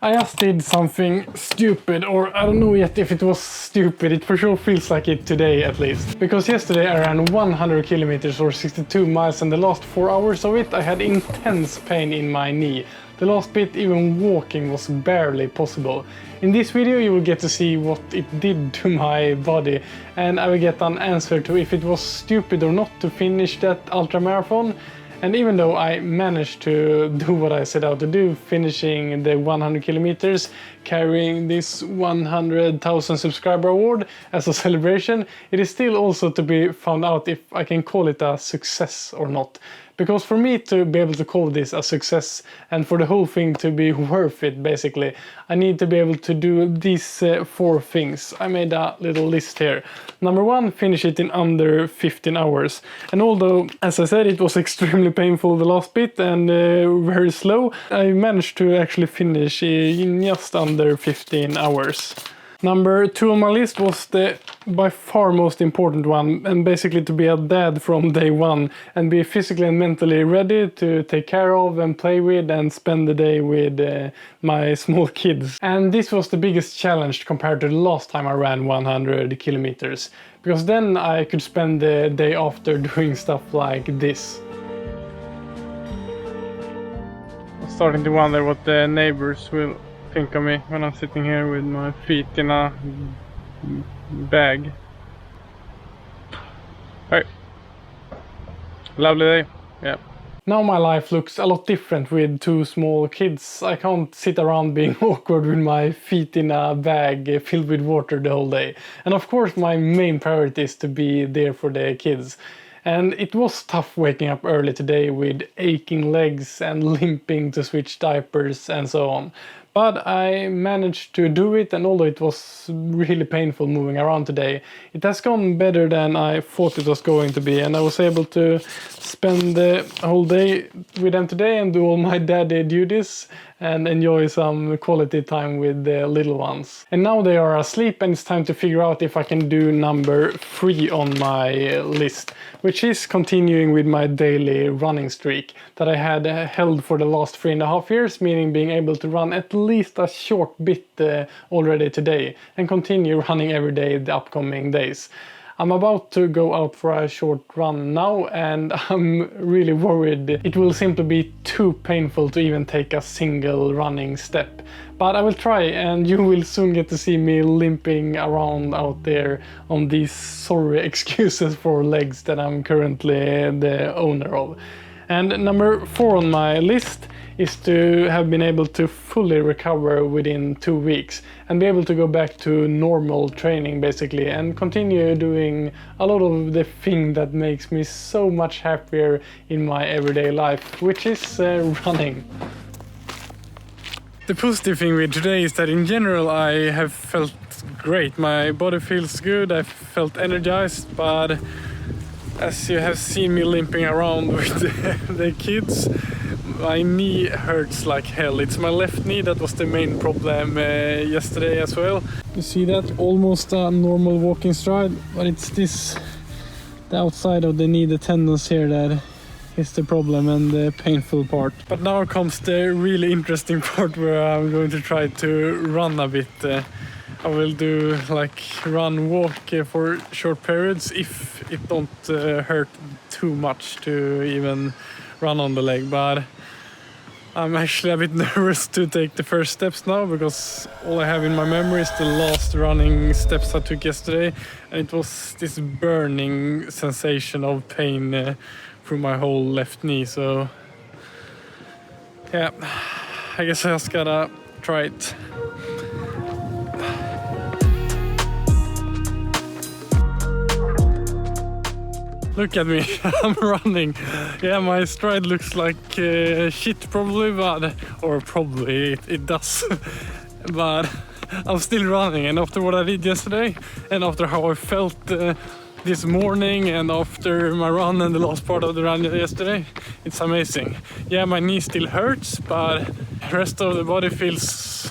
I just did something stupid, or I don't know yet if it was stupid. It for sure feels like it today at least. Because yesterday I ran 100 kilometers or 62 miles, and the last 4 hours of it I had intense pain in my knee. The last bit, even walking was barely possible. In this video you will get to see what it did to my body, and I will get an answer to if it was stupid or not to finish that ultramarathon. And even though I managed to do what I set out to do, finishing the 100 kilometers, carrying this 100,000 subscriber award as a celebration, it is still also to be found out if I can call it a success or not. Because for me to be able to call this a success and for the whole thing to be worth it, basically, I need to be able to do these 4 things. I made a little list here. Number 1, finish it in under 15 hours. And although, as I said, it was extremely painful the last bit and very slow, I managed to actually finish in just under 15 hours. Number 2 on my list was the by far most important one, and basically to be a dad from day one and be physically and mentally ready to take care of and play with and spend the day with my small kids. And this was the biggest challenge compared to the last time I ran 100 kilometers, because then I could spend the day after doing stuff like this. I'm starting to wonder what the neighbors will think of me when I'm sitting here with my feet in a bag. Hey, lovely day. Yeah. Now my life looks a lot different with 2 small kids. I can't sit around being awkward with my feet in a bag filled with water the whole day. And of course my main priority is to be there for the kids. And it was tough waking up early today with aching legs and limping to switch diapers and so on. But I managed to do it, and although it was really painful moving around today, it has gone better than I thought it was going to be, and I was able to spend the whole day with them today and do all my daddy duties and enjoy some quality time with the little ones. And now they are asleep, and it's time to figure out if I can do number 3 on my list, which is continuing with my daily running streak that I had held for the last 3.5 years, meaning being able to run at least a short bit already today and continue running every day the upcoming days. I'm about to go out for a short run now, and I'm really worried it will simply be too painful to even take a single running step. But I will try, and you will soon get to see me limping around out there on these sorry excuses for legs that I'm currently the owner of. And number 4 on my list is to have been able to fully recover within 2 weeks and be able to go back to normal training basically and continue doing a lot of the thing that makes me so much happier in my everyday life, which is running. The positive thing with today is that in general I have felt great. My body feels good, I felt energized, but as you have seen me limping around with the kids, my knee hurts like hell. It's my left knee that was the main problem yesterday as well. You see that? Almost a normal walking stride, but it's this, the outside of the knee, the tendons here, that is the problem and the painful part. But now comes the really interesting part where I'm going to try to run a bit. I will do like walk for short periods if it don't hurt too much to even run on the leg, but I'm actually a bit nervous to take the first steps now, because all I have in my memory is the last running steps I took yesterday, and it was this burning sensation of pain through my whole left knee. So yeah, I guess I just gotta try it. Look at me, I'm running. Yeah, my stride looks like shit probably, but, or probably it does. But I'm still running, and after what I did yesterday and after how I felt this morning and after my run and the last part of the run yesterday, it's amazing. Yeah, my knee still hurts, but the rest of the body feels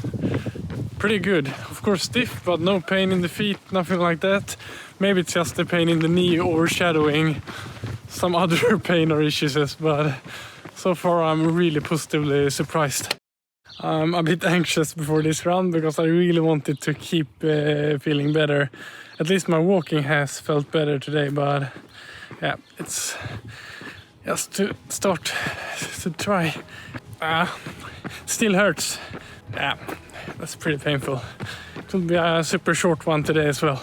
pretty good. Of course stiff, but no pain in the feet, nothing like that. Maybe it's just the pain in the knee overshadowing some other pain or issues, but so far I'm really positively surprised. I'm a bit anxious before this run because I really wanted to keep feeling better. At least my walking has felt better today, but yeah, it's just to start to try. Still hurts. Yeah, that's pretty painful. It will be a super short one today as well.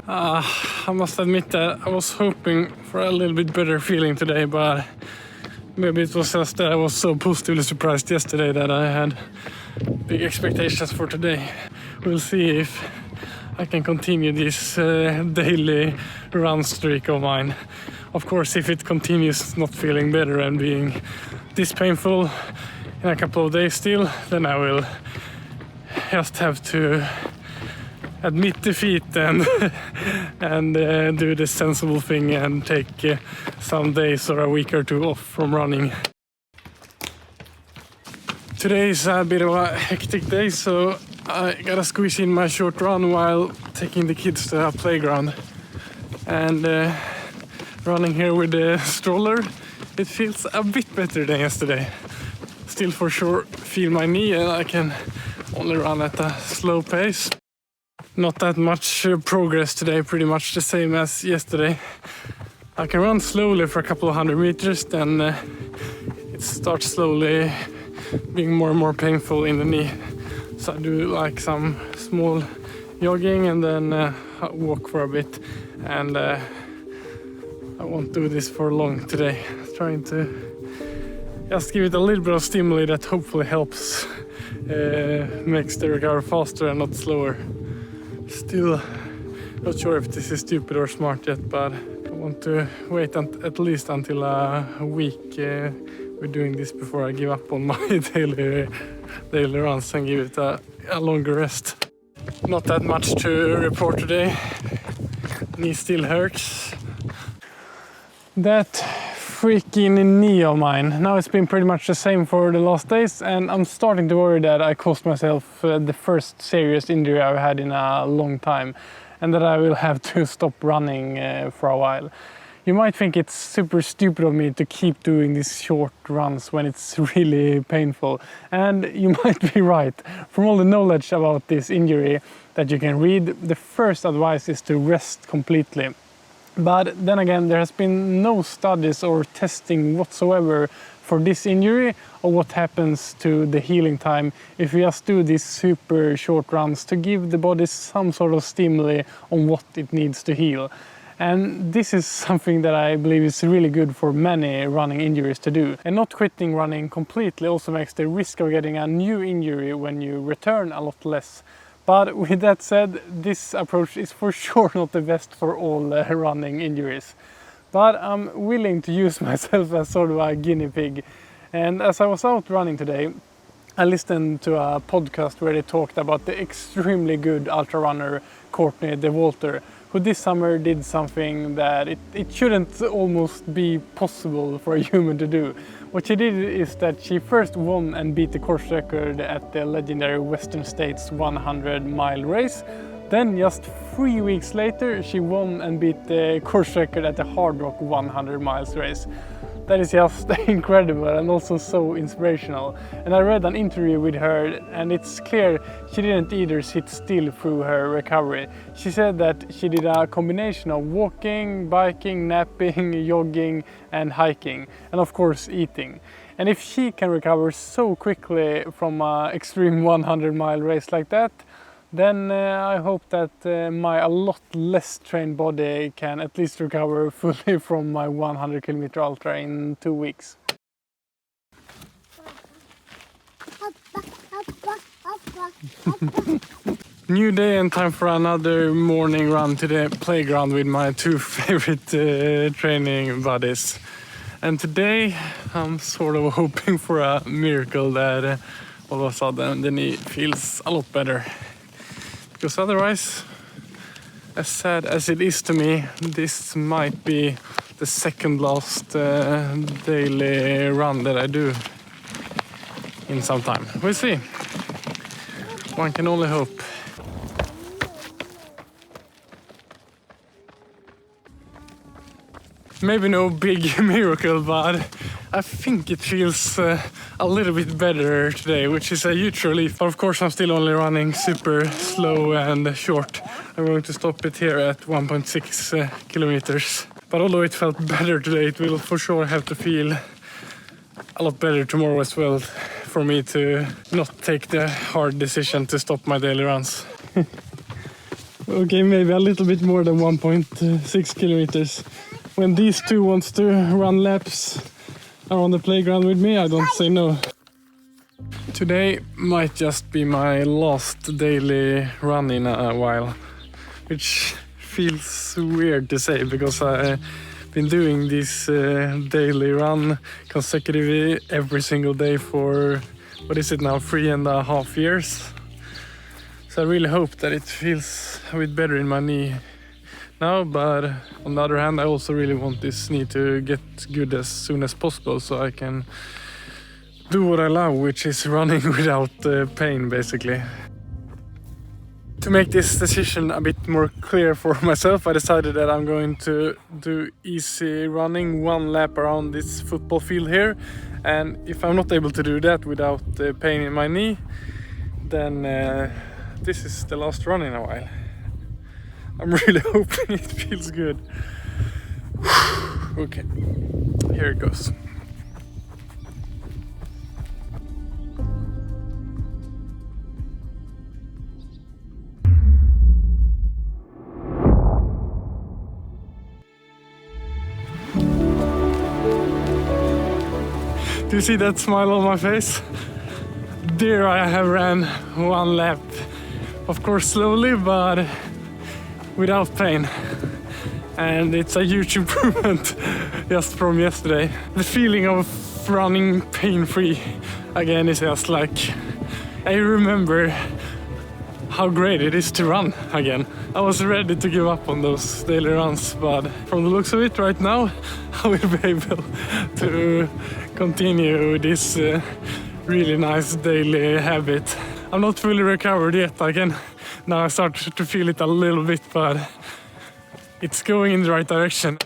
I must admit that I was hoping for a little bit better feeling today, but maybe it was just that I was so positively surprised yesterday that I had big expectations for today. We'll see if I can continue this daily run streak of mine. Of course, if it continues not feeling better and being this painful in a couple of days still, then I will just have to admit defeat and do the sensible thing and take some days or a week or two off from running. Today is a bit of a hectic day, so I gotta squeeze in my short run while taking the kids to a playground. And running here with the stroller, it feels a bit better than yesterday. Still for sure feel my knee and I can only run at a slow pace. Not that much progress today, pretty much the same as yesterday. I can run slowly for a couple of 100 meters, then it starts slowly being more and more painful in the knee. So I do like some small jogging and then walk for a bit. And I won't do this for long today. Trying to just give it a little bit of stimuli that hopefully helps, makes the recovery faster and not slower. Still not sure if this is stupid or smart yet, but I want to wait at least until a week with doing this before I give up on my daily runs and give it a longer rest. Not that much to report today. Knee still hurts. That freaking knee of mine. Now it's been pretty much the same for the last days, and I'm starting to worry that I caused myself the first serious injury I've had in a long time, and that I will have to stop running for a while. You might think it's super stupid of me to keep doing these short runs when it's really painful, and you might be right. From all the knowledge about this injury that you can read, the first advice is to rest completely. But then again, there has been no studies or testing whatsoever for this injury or what happens to the healing time if we just do these super short runs to give the body some sort of stimuli on what it needs to heal. And this is something that I believe is really good for many running injuries to do. And not quitting running completely also makes the risk of getting a new injury when you return a lot less. But with that said, this approach is for sure not the best for all running injuries. But I'm willing to use myself as sort of a guinea pig. And as I was out running today, I listened to a podcast where they talked about the extremely good ultra runner Courtney DeWalter, who this summer did something that it shouldn't almost be possible for a human to do. What she did is that she first won and beat the course record at the legendary Western States 100-mile race. Then just 3 weeks later, she won and beat the course record at the Hard Rock 100 miles race. That is just incredible and also so inspirational. And I read an interview with her, and it's clear she didn't either sit still through her recovery. She said that she did a combination of walking, biking, napping, jogging and hiking, and of course eating. And if she can recover so quickly from an extreme 100-mile race like that, then I hope that my a lot less trained body can at least recover fully from my 100-kilometer ultra in 2 weeks. New day and time for another morning run to the playground with my two favorite training buddies. And today I'm sort of hoping for a miracle that all of a sudden the knee feels a lot better. Because otherwise, as sad as it is to me, this might be the second last daily run that I do in some time. We'll see. One can only hope. Maybe no big miracle, but I think it feels a a little bit better today, which is a huge relief. But of course, I'm still only running super slow and short. I'm going to stop it here at 1.6 kilometers. But although it felt better today, it will for sure have to feel a lot better tomorrow as well for me to not take the hard decision to stop my daily runs. Okay, maybe a little bit more than 1.6 kilometers. When these two wants to run laps around the playground with me, I don't say no. Today might just be my last daily run in a while, which feels weird to say because I've been doing this daily run consecutively every single day for, what is it now, 3.5 years. So I really hope that it feels a bit better in my knee now, but on the other hand, I also really want this knee to get good as soon as possible so I can do what I love, which is running without pain, basically. To make this decision a bit more clear for myself, I decided that I'm going to do easy running, 1 lap around this football field here. And if I'm not able to do that without pain in my knee, then this is the last run in a while. I'm really hoping it feels good. Okay, here it goes. Do you see that smile on my face? There I have ran 1 lap. Of course slowly, but without pain. And it's a huge improvement just from yesterday. The feeling of running pain-free again is just like, I remember how great it is to run again. I was ready to give up on those daily runs, but from the looks of it right now, I will be able to continue this really nice daily habit. I'm not fully recovered yet. Now I start to feel it a little bit, but it's going in the right direction.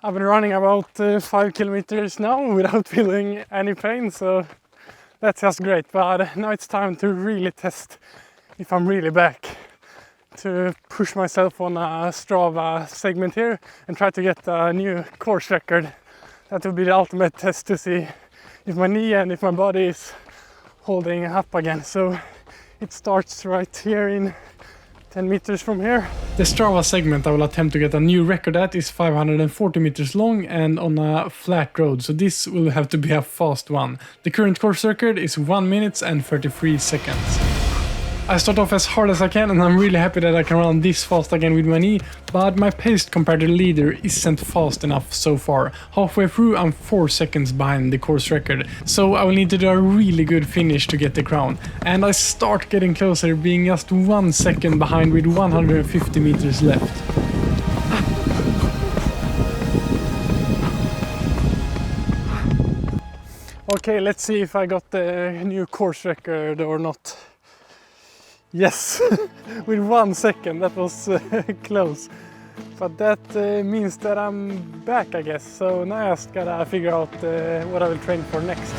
I've been running about 5 kilometers now without feeling any pain, so that's just great. But now it's time to really test if I'm really back, to push myself on a Strava segment here and try to get a new course record. That will be the ultimate test to see if my knee and if my body is holding up again. So it starts right here in 10 meters from here. The Strava segment I will attempt to get a new record at is 540 meters long and on a flat road, so this will have to be a fast one. The current course record is 1 minute and 33 seconds. I start off as hard as I can and I'm really happy that I can run this fast again with my knee, but my pace compared to the leader isn't fast enough so far. Halfway through I'm 4 seconds behind the course record, so I will need to do a really good finish to get the crown. And I start getting closer, being just 1 second behind with 150 meters left. Okay, let's see if I got the new course record or not. Yes, with 1 second, that was close. But that means that I'm back, I guess. So now I just gotta figure out what I will train for next.